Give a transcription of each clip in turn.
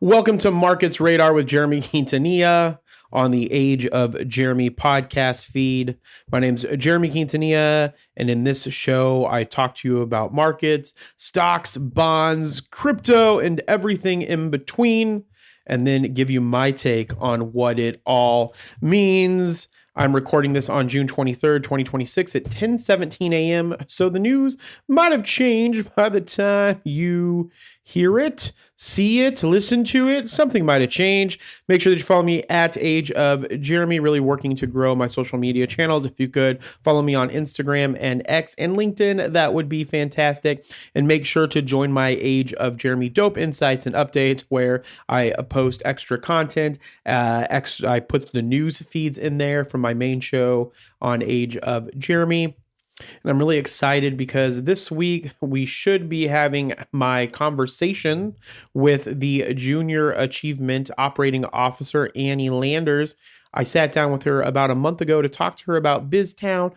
Welcome to Markets Radar with Jeremy Quintanilla on the Age of Jeremy podcast feed. My name's Jeremy Quintanilla, and in this show, I talk to you about markets, stocks, bonds, crypto, and everything in between, and then give you my take on what it all means. I'm recording this on June 23rd, 2026 at 10:17 a.m. So the news might have changed by the time you hear it, see it, listen to it. Something might have changed. Make sure that you follow me at Age of Jeremy, really working to grow my social media channels. If you could follow me on Instagram and X and LinkedIn, that would be fantastic. And make sure to join my Age of Jeremy Dope Insights and Updates, where I post extra content. I put the news feeds in there from my main show on Age of Jeremy. And I'm really excited because this week we should be having my conversation with the Junior Achievement Operating Officer, Annie Landers. I sat down with her about a month ago to talk to her about BizTown.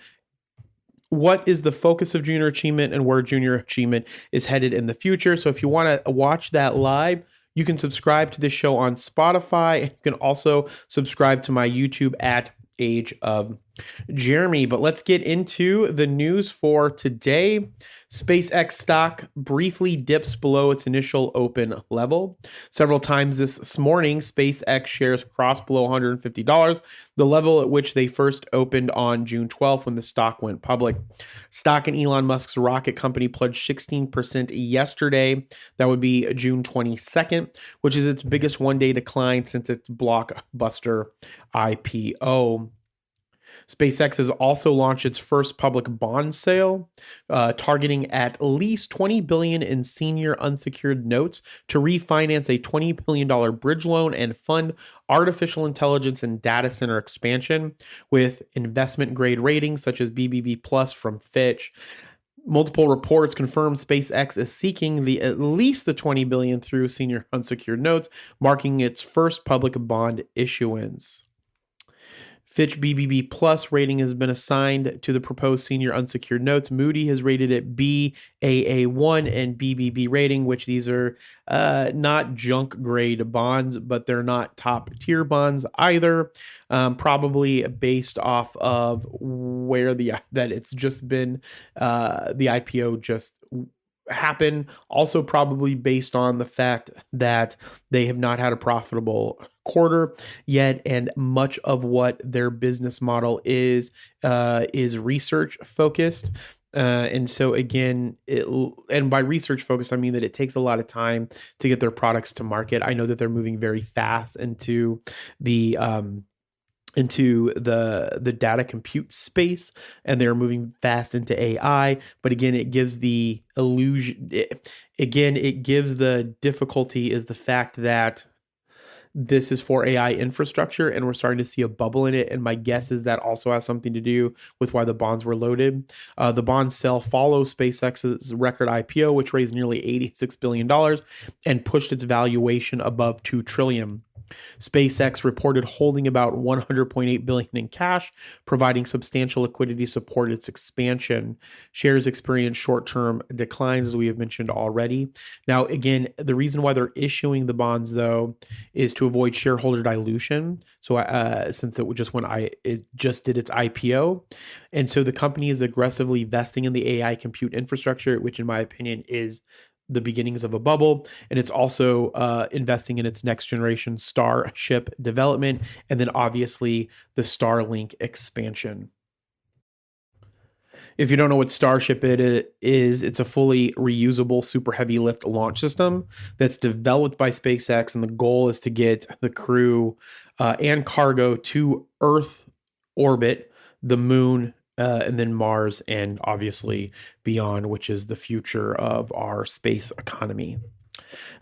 What is the focus of Junior Achievement and where Junior Achievement is headed in the future? So if you want to watch that live, you can subscribe to this show on Spotify. You can also subscribe to my YouTube at Age of Jeremy. But let's get into the news for today. SpaceX stock briefly dips below its initial open level. Several times this morning, SpaceX shares crossed below $150, the level at which they first opened on June 12th when the stock went public. Stock in Elon Musk's rocket company plunged 16% yesterday. That would be June 22nd, which is its biggest one-day decline since its blockbuster IPO. SpaceX has also launched its first public bond sale, targeting at least $20 billion in senior unsecured notes to refinance a $20 billion bridge loan and fund artificial intelligence and data center expansion with investment grade ratings such as BBB plus from Fitch. Multiple reports confirm SpaceX is seeking at least the $20 billion through senior unsecured notes, marking its first public bond issuance. Fitch BBB Plus rating has been assigned to the proposed senior unsecured notes. Moody has rated it Baa1 and BBB rating, which these are not junk grade bonds, but they're not top tier bonds either. Probably based off of where that it's just been the IPO just happen. Also probably based on the fact that they have not had a profitable quarter yet, and much of what their business model is research focused. And so again, and by research focused, I mean that it takes a lot of time to get their products to market. I know that they're moving very fast into the data compute space, and they're moving fast into AI. But again, it gives the illusion. It gives the difficulty is the fact that this is for AI infrastructure, and we're starting to see a bubble in it. And my guess is that also has something to do with why the bonds were loaded. The bond sale follows SpaceX's record IPO, which raised nearly $86 billion and pushed its valuation above $2 trillion. SpaceX reported holding about $100.8 billion in cash, providing substantial liquidity to support its expansion. Shares experienced short-term declines, as we have mentioned already. Now, again, the reason why they're issuing the bonds, though, is to avoid shareholder dilution. So, since it just did its IPO, and so the company is aggressively investing in the AI compute infrastructure, which, in my opinion, is the beginnings of a bubble. And it's also investing in its next generation Starship development, and then obviously the Starlink expansion. If you don't know what Starship it is, it's a fully reusable super heavy lift launch system that's developed by SpaceX, and the goal is to get the crew and cargo to Earth orbit, the moon, and then Mars, and obviously beyond, which is the future of our space economy.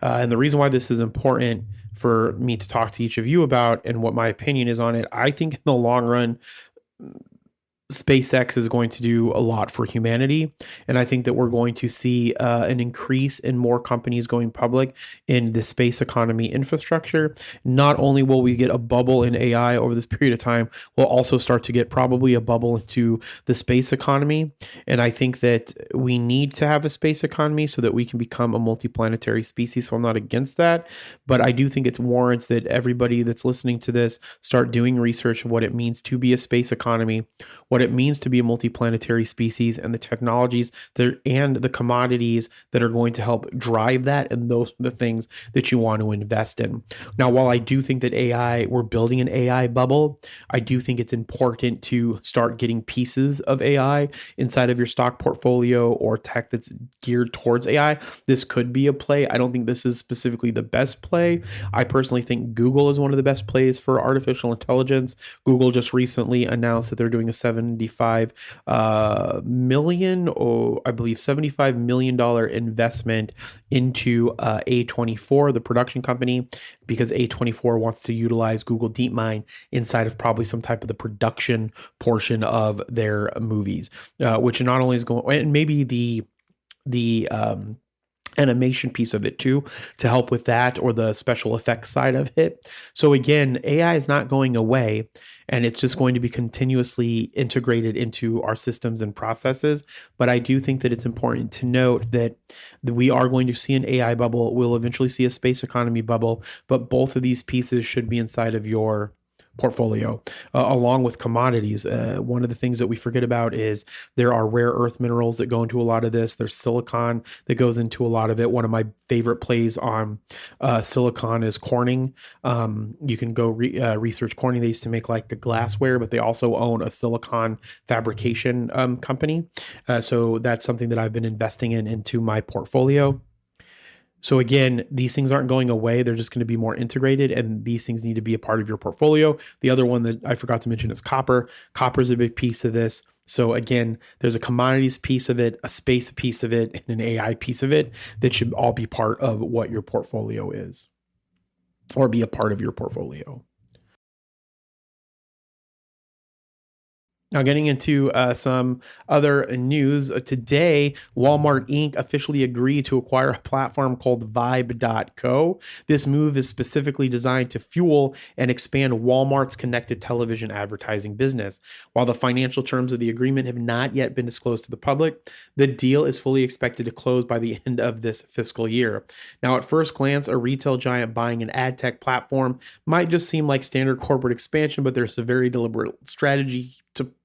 And the reason why this is important for me to talk to each of you about and what my opinion is on it, I think in the long run, SpaceX is going to do a lot for humanity. And I think that we're going to see an increase in more companies going public in the space economy infrastructure. Not only will we get a bubble in AI over this period of time, we'll also start to get probably a bubble into the space economy. And I think that we need to have a space economy so that we can become a multiplanetary species. So I'm not against that. But I do think it's warrants that everybody that's listening to this start doing research of what it means to be a space economy, what it means to be a multiplanetary species, and the technologies and the commodities that are going to help drive that, and those are the things that you want to invest in. Now, while I do think that we're building an AI bubble, I do think it's important to start getting pieces of AI inside of your stock portfolio or tech that's geared towards AI. This could be a play. I don't think this is specifically the best play. I personally think Google is one of the best plays for artificial intelligence. Google just recently announced that they're doing a 75 million, or I believe $75 million investment into A24, the production company, because A24 wants to utilize Google DeepMind inside of probably some type of the production portion of their movies, which not only is going, and maybe the animation piece of it too, to help with that, or the special effects side of it. So again, AI is not going away, and it's just going to be continuously integrated into our systems and processes. But I do think that it's important to note that we are going to see an AI bubble. We'll eventually see a space economy bubble, but both of these pieces should be inside of your portfolio, along with commodities. One of the things that we forget about is there are rare earth minerals that go into a lot of this. There's silicon that goes into a lot of it. One of my favorite plays on silicon is Corning. You can go research Corning. They used to make like the glassware, but they also own a silicon fabrication company. So that's something that I've been investing into my portfolio. So again, these things aren't going away. They're just going to be more integrated, and these things need to be a part of your portfolio. The other one that I forgot to mention is copper. Copper is a big piece of this. So again, there's a commodities piece of it, a space piece of it, and an AI piece of it that should all be part of what your portfolio is, or be a part of your portfolio. Now, getting into some other news. Today, Walmart Inc. officially agreed to acquire a platform called Vibe.co. This move is specifically designed to fuel and expand Walmart's connected television advertising business. While the financial terms of the agreement have not yet been disclosed to the public, the deal is fully expected to close by the end of this fiscal year. Now, at first glance, a retail giant buying an ad tech platform might just seem like standard corporate expansion, but there's a very deliberate strategy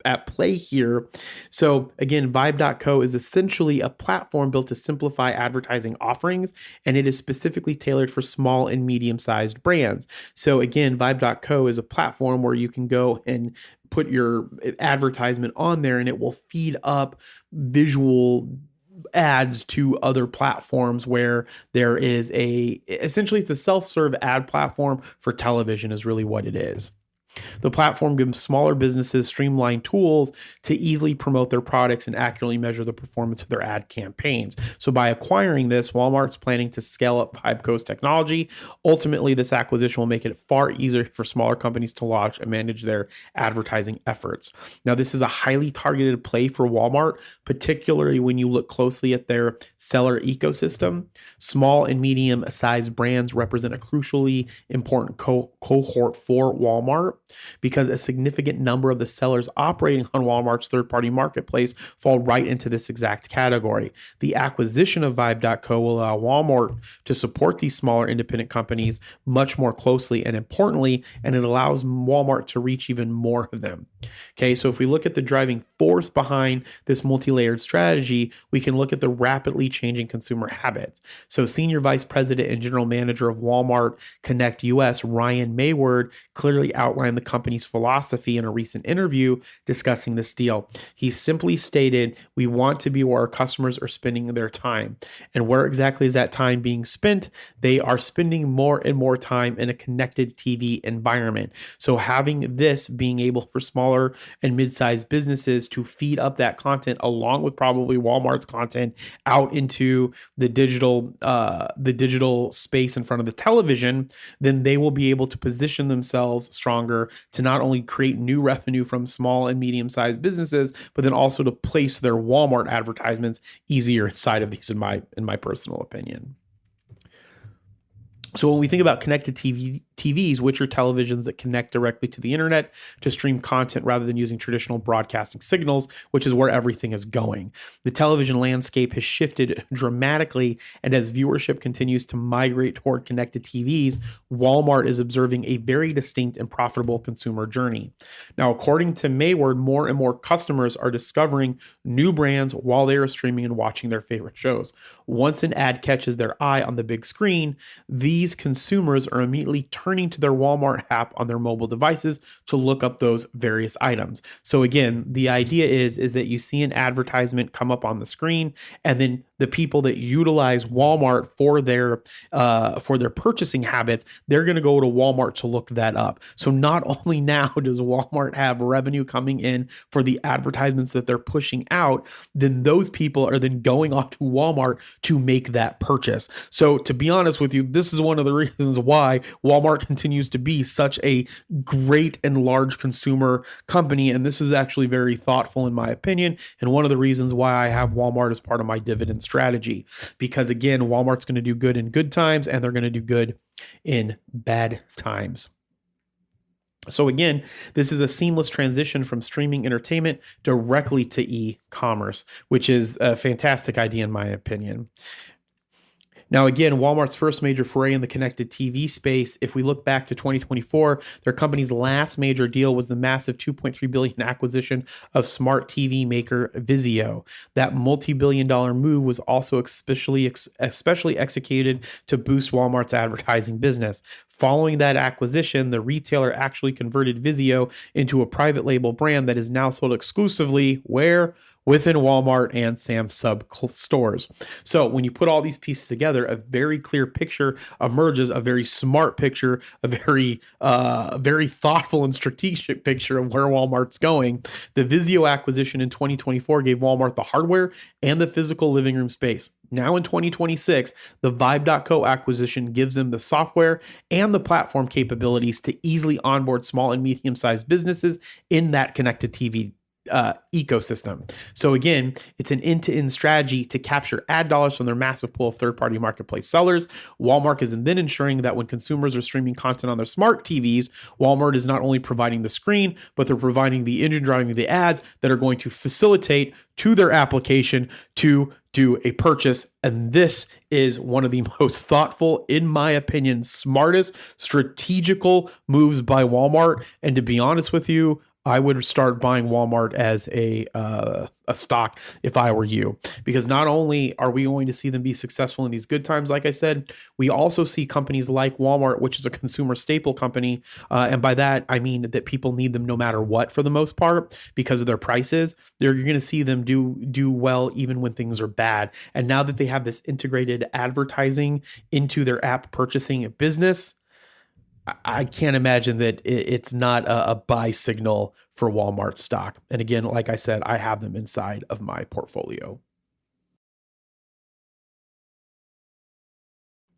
at play here. So again, Vibe.co is essentially a platform built to simplify advertising offerings, and it is specifically tailored for small and medium-sized brands. So again, Vibe.co is a platform where you can go and put your advertisement on there, and it will feed up visual ads to other platforms where there is essentially it's a self-serve ad platform for television is really what it is. The platform gives smaller businesses streamlined tools to easily promote their products and accurately measure the performance of their ad campaigns. So by acquiring this, Walmart's planning to scale up Vibeco's technology. Ultimately, this acquisition will make it far easier for smaller companies to launch and manage their advertising efforts. Now, this is a highly targeted play for Walmart, particularly when you look closely at their seller ecosystem. Small and medium-sized brands represent a crucially important cohort for Walmart, because a significant number of the sellers operating on Walmart's third-party marketplace fall right into this exact category. The acquisition of Vibe.co will allow Walmart to support these smaller independent companies much more closely and importantly, and it allows Walmart to reach even more of them. Okay, so if we look at the driving force behind this multi-layered strategy, we can look at the rapidly changing consumer habits. So Senior Vice President and General Manager of Walmart Connect US, Ryan Mayward, clearly outlined the company's philosophy in a recent interview discussing this deal. He simply stated, "We want to be where our customers are spending their time." And where exactly is that time being spent? They are spending more and more time in a connected TV environment. So having this being able for smaller smaller and mid-sized businesses to feed up that content along with probably Walmart's content out into the digital space in front of the television, then they will be able to position themselves stronger to not only create new revenue from small and medium-sized businesses, but then also to place their Walmart advertisements easier inside of these, in my personal opinion. So when we think about connected TVs, which are televisions that connect directly to the internet to stream content rather than using traditional broadcasting signals, which is where everything is going. The television landscape has shifted dramatically, and as viewership continues to migrate toward connected TVs, Walmart is observing a very distinct and profitable consumer journey. Now, according to Mayward, more and more customers are discovering new brands while they are streaming and watching their favorite shows. Once an ad catches their eye on the big screen, these consumers are immediately turning to their Walmart app on their mobile devices to look up those various items. So again, the idea is that you see an advertisement come up on the screen, and then the people that utilize Walmart for their purchasing habits, they're going to go to Walmart to look that up. So not only now does Walmart have revenue coming in for the advertisements that they're pushing out, then those people are then going off to Walmart to make that purchase. So to be honest with you, this is one of the reasons why Walmart continues to be such a great and large consumer company. And this is actually very thoughtful in my opinion. And one of the reasons why I have Walmart as part of my dividend strategy, because again, Walmart's going to do good in good times and they're going to do good in bad times. So again, this is a seamless transition from streaming entertainment directly to e-commerce, which is a fantastic idea in my opinion. Now, again, Walmart's first major foray in the connected TV space, if we look back to 2024, their company's last major deal was the massive $2.3 billion acquisition of smart TV maker Vizio. That multi-billion-dollar move was also especially executed to boost Walmart's advertising business. Following that acquisition, the retailer actually converted Vizio into a private label brand that is now sold exclusively where? Within Walmart and Sam's Sub stores. So when you put all these pieces together, a very clear picture emerges, a very smart picture, a very thoughtful and strategic picture of where Walmart's going. The Vizio acquisition in 2024 gave Walmart the hardware and the physical living room space. Now in 2026, the Vibe.co acquisition gives them the software and the platform capabilities to easily onboard small and medium-sized businesses in that connected TV ecosystem. So again, it's an end-to-end strategy to capture ad dollars from their massive pool of third-party marketplace sellers. Walmart is then ensuring that when consumers are streaming content on their smart TVs, Walmart is not only providing the screen, but they're providing the engine driving the ads that are going to facilitate to their application to do a purchase. And this is one of the most thoughtful, in my opinion, smartest strategical moves by Walmart. And to be honest with you, I would start buying Walmart as a stock if I were you, because not only are we going to see them be successful in these good times, like I said, we also see companies like Walmart, which is a consumer staple company. And by that, I mean that people need them no matter what for the most part because of their prices. You're going to see them do well even when things are bad. And now that they have this integrated advertising into their app purchasing business, I can't imagine that it's not a buy signal for Walmart stock. And again, like I said, I have them inside of my portfolio.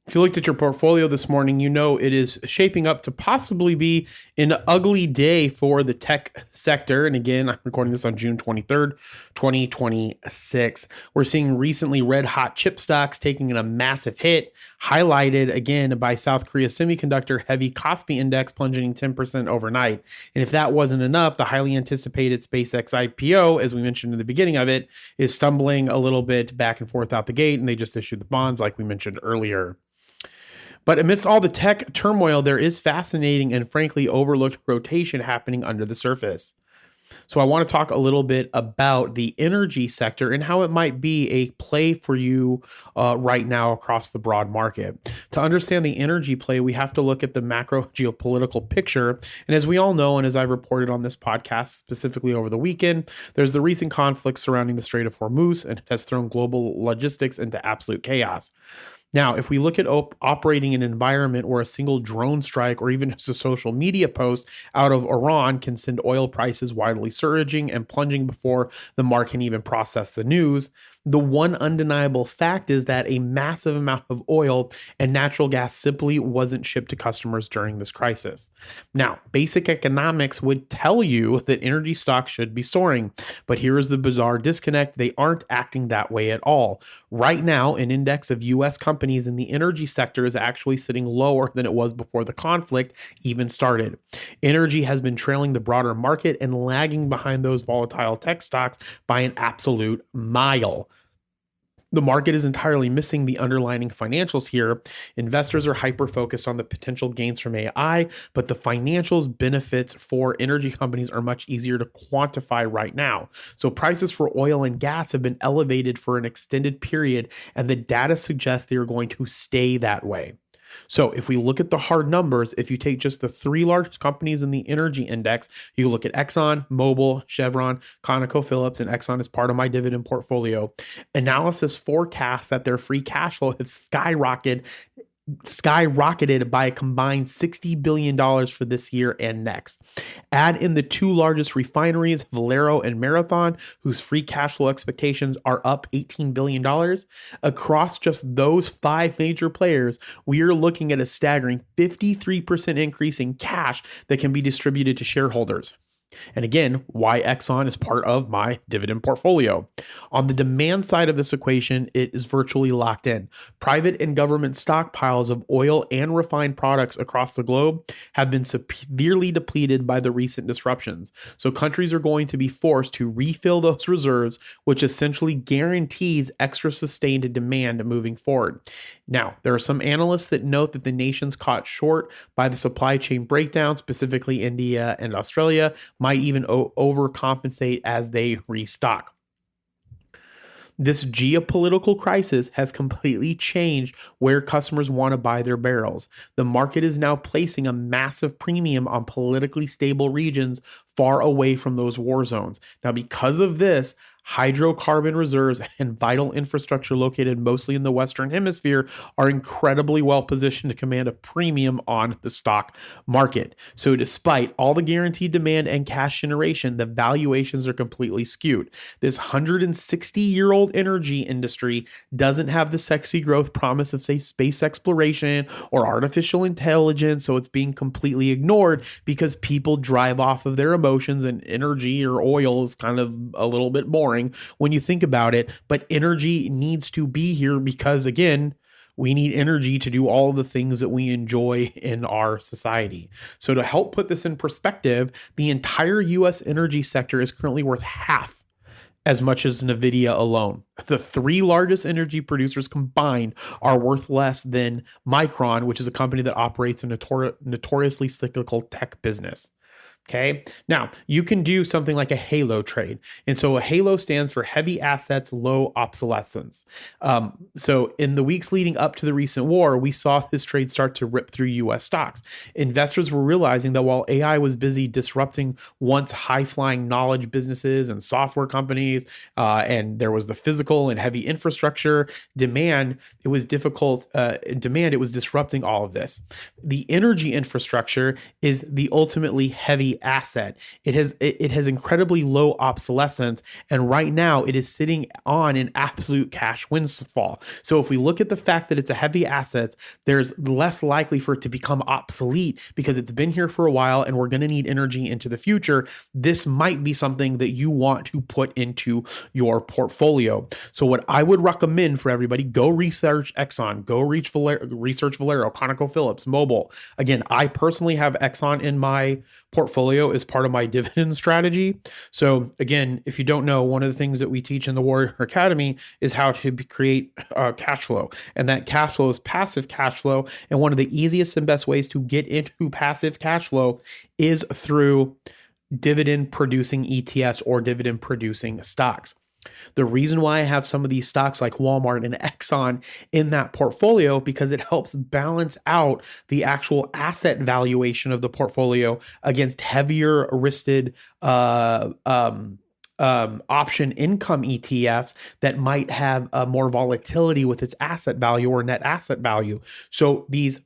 If you looked at your portfolio this morning, you know it is shaping up to possibly be an ugly day for the tech sector. And again, I'm recording this on June 23rd, 2026. We're seeing recently red hot chip stocks taking a massive hit, highlighted again by South Korea semiconductor heavy Kospi index plunging 10% overnight. And if that wasn't enough, the highly anticipated SpaceX IPO, as we mentioned in the beginning of it, is stumbling a little bit back and forth out the gate, and they just issued the bonds like we mentioned earlier. But amidst all the tech turmoil, there is fascinating and frankly overlooked rotation happening under the surface. So I want to talk a little bit about the energy sector and how it might be a play for you right now across the broad market. To understand the energy play, we have to look at the macro geopolitical picture. And as we all know, and as I reported on this podcast specifically over the weekend, there's the recent conflict surrounding the Strait of Hormuz, and it has thrown global logistics into absolute chaos. Now, if we look at operating in an environment where a single drone strike or even just a social media post out of Iran can send oil prices widely surging and plunging before the market can even process the news, the one undeniable fact is that a massive amount of oil and natural gas simply wasn't shipped to customers during this crisis. Now, basic economics would tell you that energy stocks should be soaring, but here is the bizarre disconnect. They aren't acting that way at all. Right now, an index of US companies in the energy sector is actually sitting lower than it was before the conflict even started. Energy has been trailing the broader market and lagging behind those volatile tech stocks by an absolute mile. The market is entirely missing the underlying financials here. Investors are hyper-focused on the potential gains from AI, but the financials benefits for energy companies are much easier to quantify right now. So prices for oil and gas have been elevated for an extended period, and the data suggests they are going to stay that way. So if we look at the hard numbers, if you take just the three largest companies in the energy index, you look at Exxon, Mobil, Chevron, ConocoPhillips, and Exxon is part of my dividend portfolio. Analysis forecasts that their free cash flow has skyrocketed by a combined $60 billion for this year and next. Add in the two largest refineries, Valero and Marathon, whose free cash flow expectations are up $18 billion. Across just those five major players, we are looking at a staggering 53% increase in cash that can be distributed to shareholders. And again, why Exxon is part of my dividend portfolio. On the demand side of this equation, it is virtually locked in. Private and government stockpiles of oil and refined products across the globe have been severely depleted by the recent disruptions. So countries are going to be forced to refill those reserves, which essentially guarantees extra sustained demand moving forward. Now, there are some analysts that note that the nations caught short by the supply chain breakdown, specifically India and Australia, might even overcompensate as they restock. This geopolitical crisis has completely changed where customers want to buy their barrels. The market is now placing a massive premium on politically stable regions far away from those war zones. Now, because of this, hydrocarbon reserves and vital infrastructure located mostly in the Western Hemisphere are incredibly well positioned to command a premium on the stock market. So despite all the guaranteed demand and cash generation, the valuations are completely skewed. This 160-year-old energy industry doesn't have the sexy growth promise of, say, space exploration or artificial intelligence, so it's being completely ignored because people drive off of their emotions, and energy or oil is kind of a little bit boring when you think about it, but energy needs to be here because, again, we need energy to do all the things that we enjoy in our society. So to help put this in perspective, the entire US energy sector is currently worth half as much as Nvidia alone. The three largest energy producers combined are worth less than Micron, which is a company that operates a notoriously cyclical tech business. Okay. Now you can do something like a halo trade. And so a halo stands for heavy assets, low obsolescence. So in the weeks leading up to the recent war, we saw this trade start to rip through US stocks. Investors were realizing that while AI was busy disrupting once high flying knowledge businesses and software companies, and there was the physical and heavy infrastructure demand, it was disrupting all of this. The energy infrastructure is the ultimately heavy asset. It has incredibly low obsolescence, and right now it is sitting on an absolute cash windfall. So if we look at the fact that it's a heavy asset, there's less likely for it to become obsolete because it's been here for a while and we're going to need energy into the future. This might be something that you want to put into your portfolio. So what I would recommend for everybody, go research Exxon, go research Valero, ConocoPhillips, Mobil. Again, I personally have Exxon in my portfolio as part of my dividend strategy. So again, if you don't know, one of the things that we teach in the Warrior Academy is how to create cash flow. And that cash flow is passive cash flow. And one of the easiest and best ways to get into passive cash flow is through dividend producing ETFs or dividend producing stocks. The reason why I have some of these stocks like Walmart and Exxon in that portfolio, because it helps balance out the actual asset valuation of the portfolio against heavier risted option income ETFs that might have more volatility with its asset value or net asset value. So these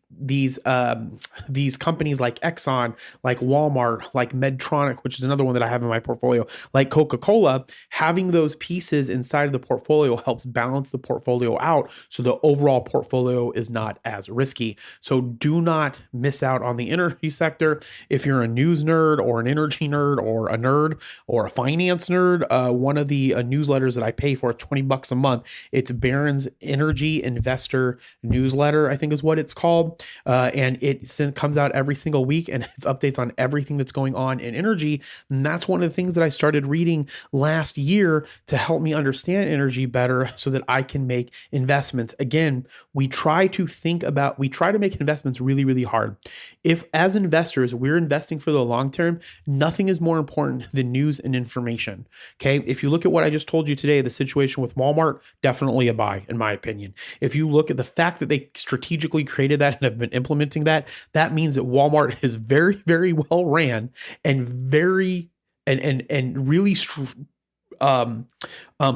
companies like Exxon, like Walmart, like Medtronic, which is another one that I have in my portfolio, like Coca-Cola, having those pieces inside of the portfolio helps balance the portfolio out so the overall portfolio is not as risky. So do not miss out on the energy sector. If you're a news nerd or an energy nerd or a nerd or a finance nerd, one of the newsletters that I pay for, $20 a month, it's Barron's Energy Investor Newsletter, I think is what it's called. And it comes out every single week, and it's updates on everything that's going on in energy. And that's one of the things that I started reading last year to help me understand energy better so that I can make investments. Again, we try to make investments really, really hard. If as investors, we're investing for the long term, nothing is more important than news and information. Okay. If you look at what I just told you today, the situation with Walmart, definitely a buy, in my opinion. If you look at the fact that they strategically created that and have been implementing that, that means that Walmart is very, very well ran and very, and really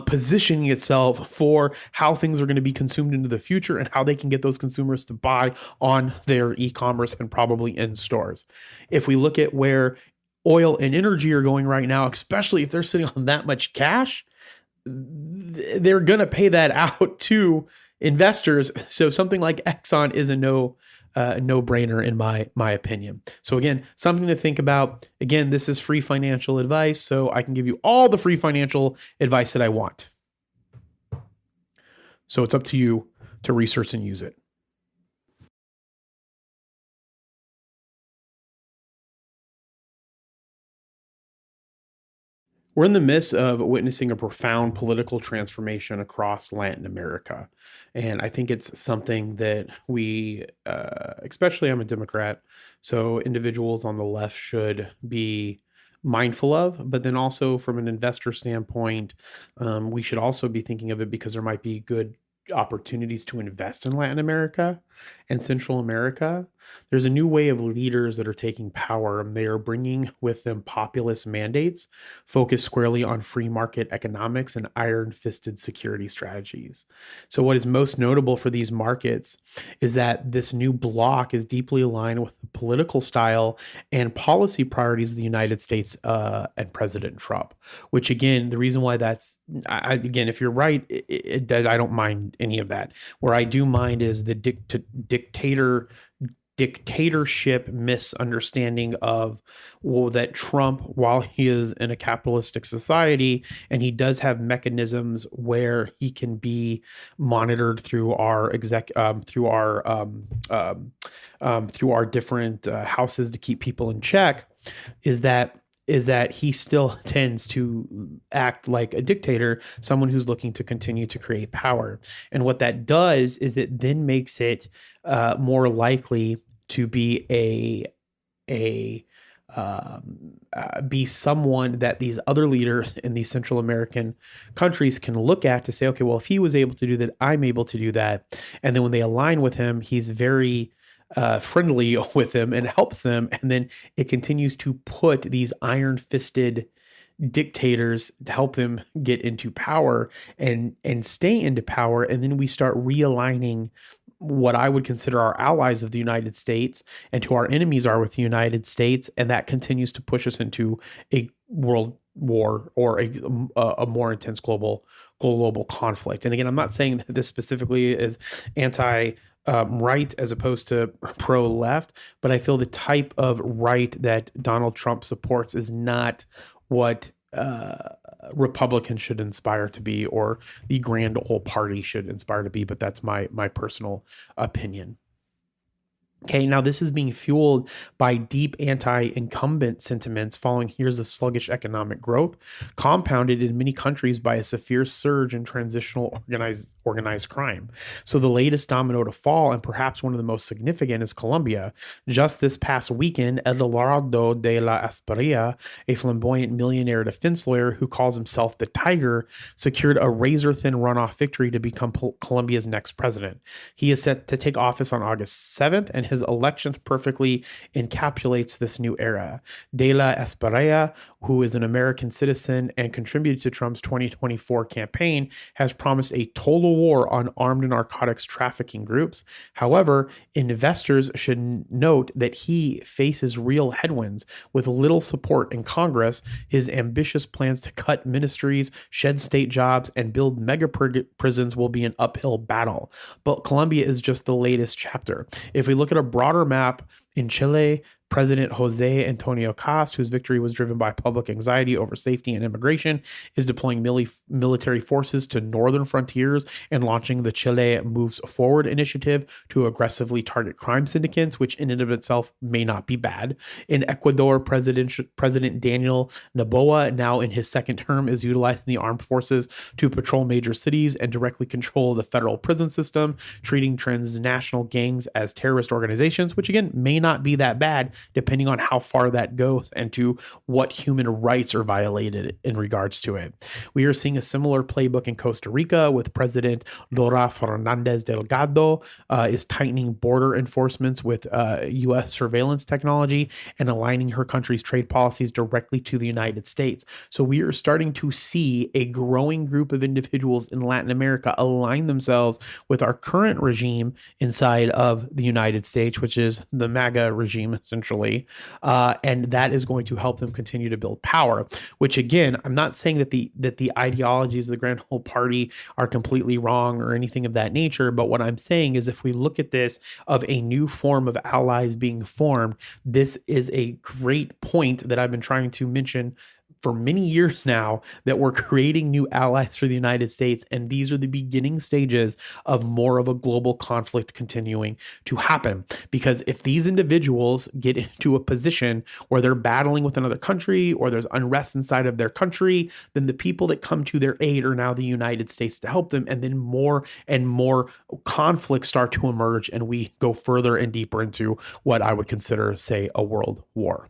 positioning itself for how things are going to be consumed into the future and how they can get those consumers to buy on their e-commerce and probably in stores. If we look at where oil and energy are going right now, especially if they're sitting on that much cash, they're going to pay that out to investors. So something like Exxon is a no-brainer in my opinion. So again, something to think about. Again, this is free financial advice, so I can give you all the free financial advice that I want. So it's up to you to research and use it. We're in the midst of witnessing a profound political transformation across Latin America. And I think it's something that we, especially I'm a Democrat, so individuals on the left should be mindful of. But then also from an investor standpoint, we should also be thinking of it because there might be good opportunities to invest in Latin America and Central America. There's a new way of leaders that are taking power, and they are bringing with them populist mandates focused squarely on free market economics and iron-fisted security strategies. So what is most notable for these markets is that this new bloc is deeply aligned with the political style and policy priorities of the United States and President Trump, which again, the reason why that's, again, if you're right, that I don't mind any of that. Where I do mind is the dictatorship misunderstanding of, well, that Trump, while he is in a capitalistic society and he does have mechanisms where he can be monitored through our through our different houses to keep people in check, is that he still tends to act like a dictator, someone who's looking to continue to create power. And what that does is it then makes it more likely to be be someone that these other leaders in these Central American countries can look at to say, okay, well, if he was able to do that, I'm able to do that. And then when they align with him, he's very friendly with them and helps them. And then it continues to put these iron-fisted dictators to help them get into power and stay into power. And then we start realigning what I would consider our allies of the United States and who our enemies are with the United States. And that continues to push us into a world war or a more intense global conflict. And again, I'm not saying that this specifically is right as opposed to pro-left, but I feel the type of right that Donald Trump supports is not what Republicans should inspire to be, or the grand old party should inspire to be. But that's my personal opinion. Okay, now this is being fueled by deep anti-incumbent sentiments following years of sluggish economic growth, compounded in many countries by a severe surge in transitional organized crime. So the latest domino to fall, and perhaps one of the most significant, is Colombia. Just this past weekend, Eduardo de la Espriella, a flamboyant millionaire defense lawyer who calls himself the Tiger, secured a razor-thin runoff victory to become Colombia's next president. He is set to take office on August 7th, and his election perfectly encapsulates this new era. De La Espriella, who is an American citizen and contributed to Trump's 2024 campaign, has promised a total war on armed narcotics trafficking groups. However, investors should note that he faces real headwinds. With little support in Congress, his ambitious plans to cut ministries, shed state jobs, and build mega prisons will be an uphill battle. But Colombia is just the latest chapter. If we look at a broader map, in Chile, President Jose Antonio Cast, whose victory was driven by public anxiety over safety and immigration, is deploying military forces to northern frontiers and launching the Chile Moves Forward initiative to aggressively target crime syndicates, which in and of itself may not be bad. In Ecuador, President Daniel Noboa, now in his second term, is utilizing the armed forces to patrol major cities and directly control the federal prison system, treating transnational gangs as terrorist organizations, which again may not be that bad, depending on how far that goes and to what human rights are violated in regards to it. We are seeing a similar playbook in Costa Rica with President Laura Fernandez Delgado is tightening border enforcements with U.S. surveillance technology and aligning her country's trade policies directly to the United States. So we are starting to see a growing group of individuals in Latin America align themselves with our current regime inside of the United States, which is the MAGA regime, essentially. And that is going to help them continue to build power, which again, I'm not saying that the ideologies of the Grand Old Party are completely wrong or anything of that nature. But what I'm saying is if we look at this of a new form of allies being formed, this is a great point that I've been trying to mention for many years now, that we're creating new allies for the United States. And these are the beginning stages of more of a global conflict continuing to happen. Because if these individuals get into a position where they're battling with another country or there's unrest inside of their country, then the people that come to their aid are now the United States to help them. And then more and more conflicts start to emerge. And we go further and deeper into what I would consider, say, a world war.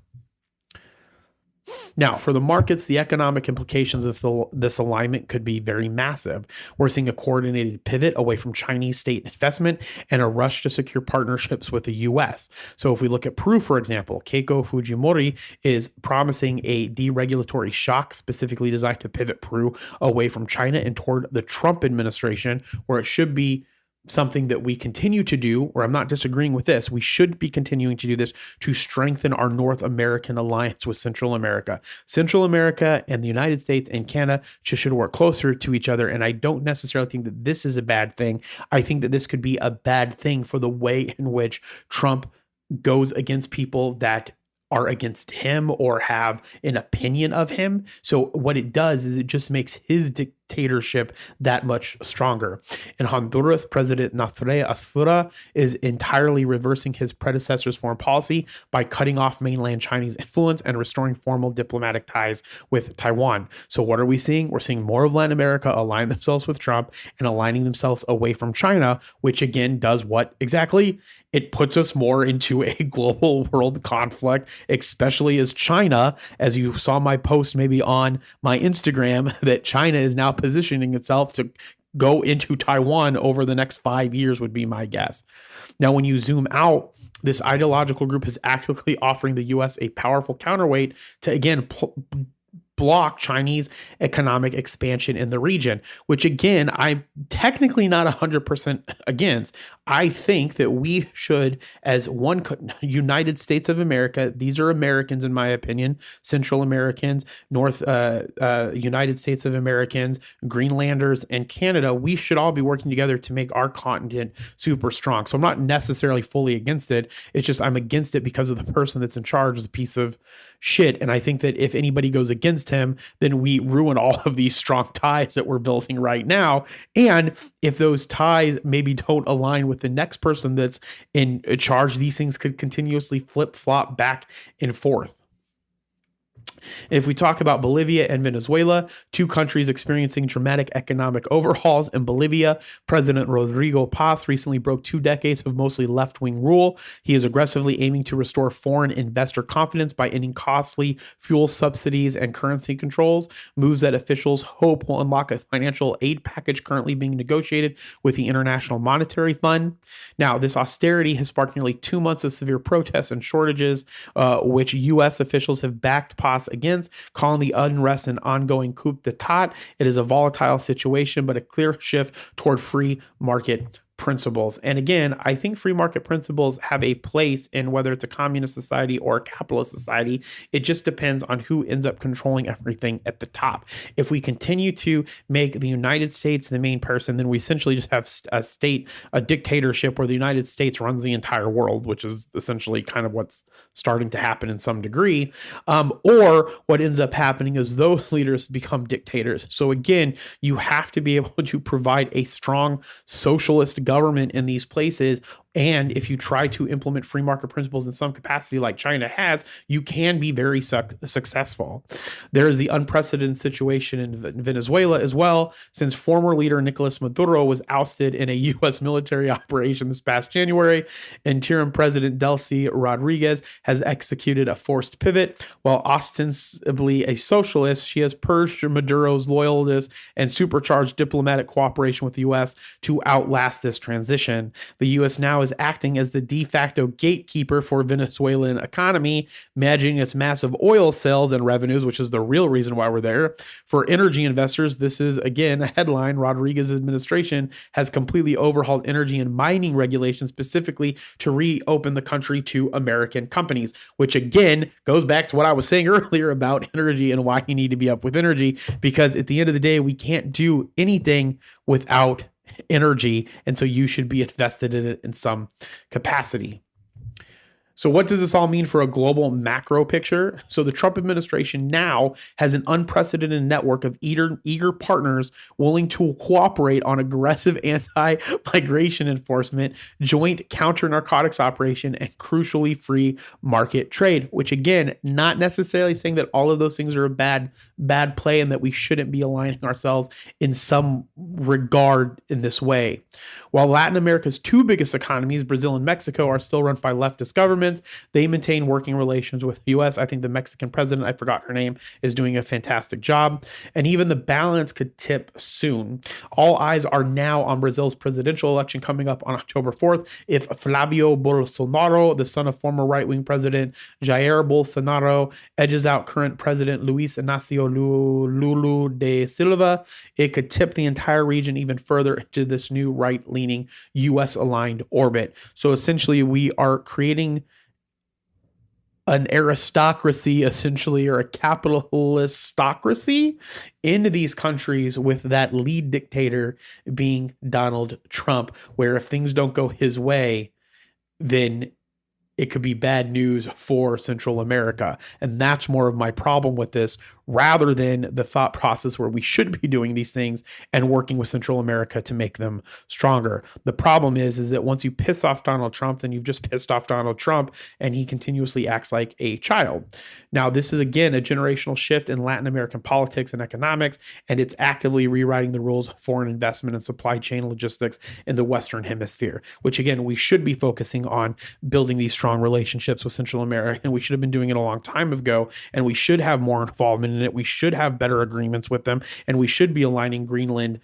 Now, for the markets, the economic implications of this alignment could be very massive. We're seeing a coordinated pivot away from Chinese state investment and a rush to secure partnerships with the U.S. So if we look at Peru, for example, Keiko Fujimori is promising a deregulatory shock specifically designed to pivot Peru away from China and toward the Trump administration, where it should be something that we continue to do, or I'm not disagreeing with this, we should be continuing to do this to strengthen our North American alliance with Central America. Central America and the United States and Canada should work closer to each other. And I don't necessarily think that this is a bad thing. I think that this could be a bad thing for the way in which Trump goes against people that are against him or have an opinion of him. So what it does is it just makes his dictatorship that much stronger. In Honduras, President Nafre Asfura is entirely reversing his predecessor's foreign policy by cutting off mainland Chinese influence and restoring formal diplomatic ties with Taiwan. So what are we seeing? We're seeing more of Latin America align themselves with Trump and aligning themselves away from China, which again does what exactly? It puts us more into a global world conflict, especially as China, as you saw my post maybe on my Instagram, that China is now positioning itself to go into Taiwan over the next 5 years would be my guess. Now, when you zoom out, this ideological group is actively offering the U.S. a powerful counterweight to, again, block Chinese economic expansion in the region, which again, I'm technically not 100% against. I think that we should, as one United States of America, these are Americans in my opinion, Central Americans, United States of Americans, Greenlanders, and Canada, we should all be working together to make our continent super strong. So I'm not necessarily fully against it. It's just I'm against it because of the person that's in charge is a piece of shit. And I think that if anybody goes against him, then we ruin all of these strong ties that we're building right now. And if those ties maybe don't align with the next person that's in charge, these things could continuously flip-flop back and forth. If we talk about Bolivia and Venezuela, two countries experiencing dramatic economic overhauls. In Bolivia, President Rodrigo Paz recently broke 2 decades of mostly left-wing rule. He is aggressively aiming to restore foreign investor confidence by ending costly fuel subsidies and currency controls, moves that officials hope will unlock a financial aid package currently being negotiated with the International Monetary Fund. Now, this austerity has sparked nearly 2 months of severe protests and shortages, which U.S. officials have backed Paz against, calling the unrest an ongoing coup d'etat. It is a volatile situation, but a clear shift toward free market principles. And again, I think free market principles have a place in whether it's a communist society or a capitalist society. It just depends on who ends up controlling everything at the top. If we continue to make the United States the main person, then we essentially just have a dictatorship where the United States runs the entire world, which is essentially kind of what's starting to happen in some degree. Or what ends up happening is those leaders become dictators. So again, you have to be able to provide a strong socialist government in these places. And if you try to implement free market principles in some capacity like China has, you can be very successful. There is the unprecedented situation in Venezuela as well, since former leader Nicolas Maduro was ousted in a U.S. military operation this past January. Interim President Delcy Rodriguez has executed a forced pivot. While ostensibly a socialist, she has purged Maduro's loyalists and supercharged diplomatic cooperation with the U.S. to outlast this transition. The U.S. now is acting as the de facto gatekeeper for Venezuelan economy, managing its massive oil sales and revenues, which is the real reason why we're there. For energy investors, this is, again, a headline. Rodriguez's administration has completely overhauled energy and mining regulations specifically to reopen the country to American companies, which, again, goes back to what I was saying earlier about energy and why you need to be up with energy, because at the end of the day, we can't do anything without energy, and so you should be invested in it in some capacity. So what does this all mean for a global macro picture? So the Trump administration now has an unprecedented network of eager partners willing to cooperate on aggressive anti-migration enforcement, joint counter-narcotics operation, and crucially free market trade, which again, not necessarily saying that all of those things are a bad play and that we shouldn't be aligning ourselves in some regard in this way. While Latin America's two biggest economies, Brazil and Mexico, are still run by leftist governments, they maintain working relations with the U.S. I think the Mexican president, I forgot her name, is doing a fantastic job. And even the balance could tip soon. All eyes are now on Brazil's presidential election coming up on October 4th. If Flavio Bolsonaro, the son of former right-wing president Jair Bolsonaro, edges out current president Luis Inácio Lula da Silva, it could tip the entire region even further into this new right-leaning U.S.-aligned orbit. So essentially, we are creating an aristocracy, essentially, or a capitalistocracy in these countries, with that lead dictator being Donald Trump, where if things don't go his way, then it could be bad news for Central America. And that's more of my problem with this, rather than the thought process where we should be doing these things and working with Central America to make them stronger. The problem is that once you piss off Donald Trump, then you've just pissed off Donald Trump, and he continuously acts like a child. Now, this is, again, a generational shift in Latin American politics and economics, and it's actively rewriting the rules of foreign investment and supply chain logistics in the Western Hemisphere, which, again, we should be focusing on building these strong relationships with Central America, and we should have been doing it a long time ago, and we should have more involvement in it. We should have better agreements with them, and we should be aligning Greenland,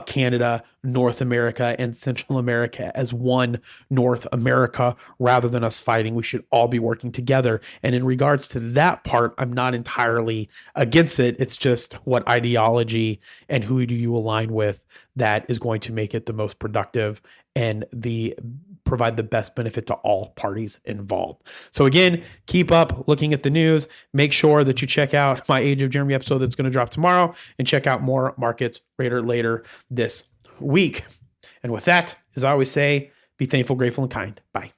Canada, North America, and Central America as one North America, rather than us fighting. We should all be working together. And in regards to that part, I'm not entirely against it. It's just what ideology and who do you align with that is going to make it the most productive and provide the best benefit to all parties involved. So again, keep up looking at the news. Make sure that you check out my Age of Jeremy episode that's going to drop tomorrow, and check out more Markets Radar later this week. And with that, as I always say, be thankful, grateful, and kind. Bye.